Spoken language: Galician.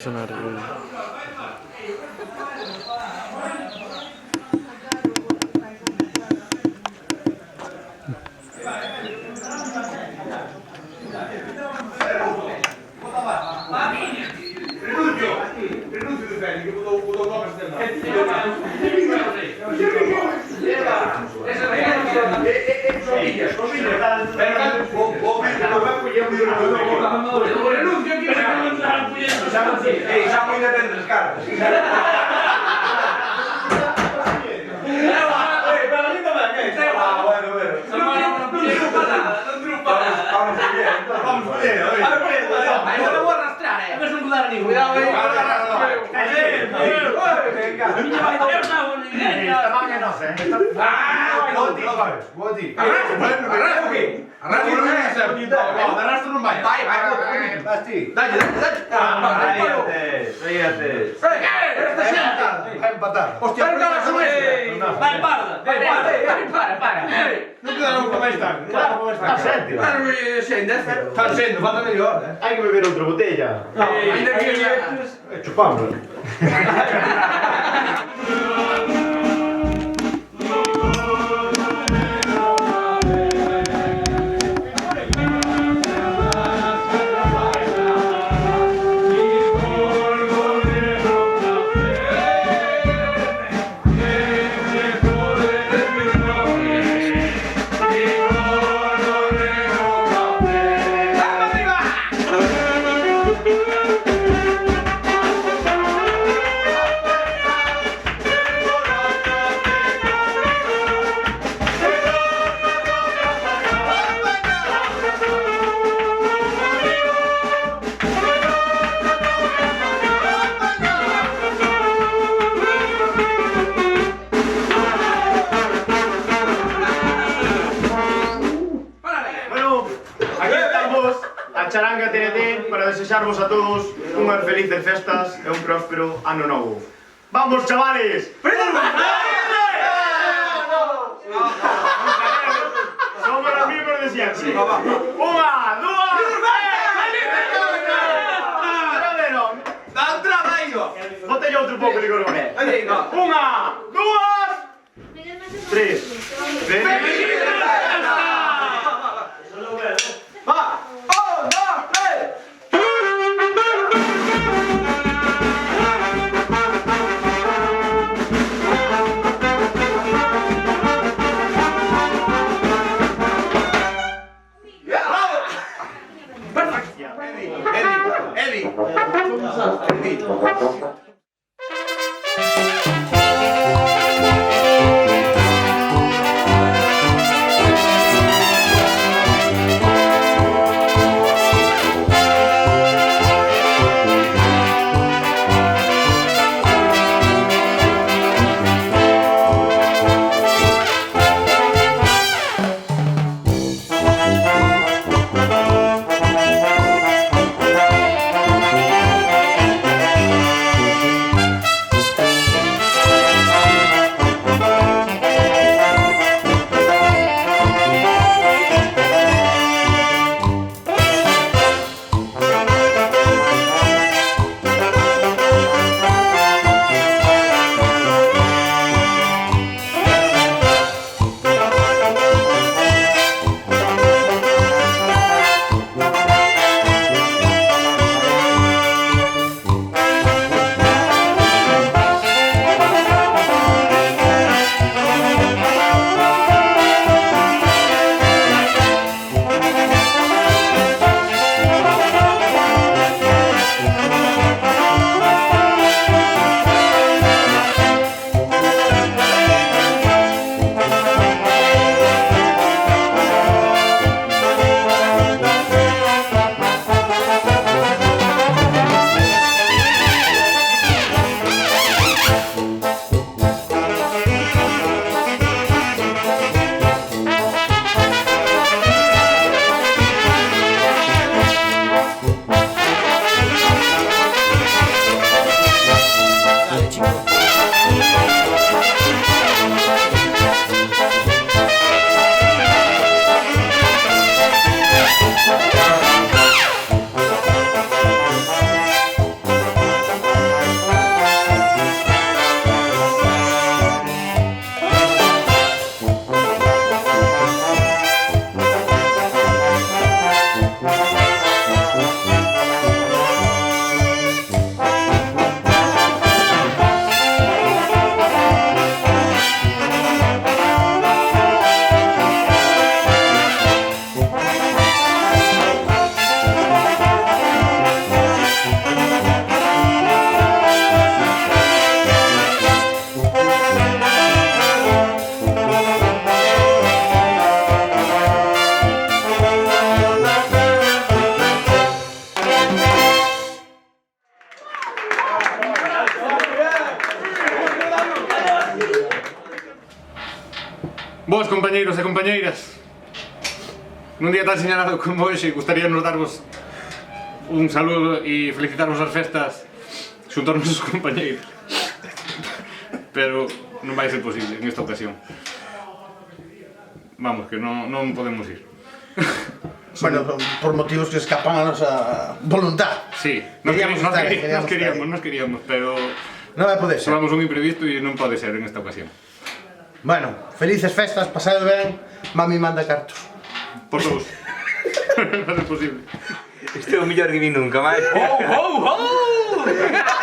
Suonare. Siamo indipendenti le scarpe. Arrastro non vai. Vai. Dai. Svegliate. È impatato. Ostia, vai, para. Non ti danno come stai. Senti, fatto migliore. Hai che bere un'altra bottiglia? No, Ciupamolo. Charanga TNT para desexarvos a todos unhas felices festas e un próspero ano novo. ¡Vamos, chavales! Somos los mismos de siempre. ¡Unha, dúas, Da entrada aí, ó. botella outro pouco de corona. Unha, dúas, tres. Va! Oh, no, hey! Eddie. Vos, compañeiros e compañeiras, nun día tan señalado como hoxe, gustaríanos darvos un saludo e felicitarvos as festas xunto aos nosos compañeiros. Pero non vai ser posible en esta ocasión. Vamos, que non podemos ir. Bueno, por motivos que escapan a nosa voluntad. Sí, nos queríamos, pero Non vai poder ser. somos un imprevisto e non pode ser en esta ocasión. Bueno, felices festas, pasado ben, mami manda cartos. Por todos. Non é posible. Este é o mellor que vi nunca máis. Ho, ho, ho!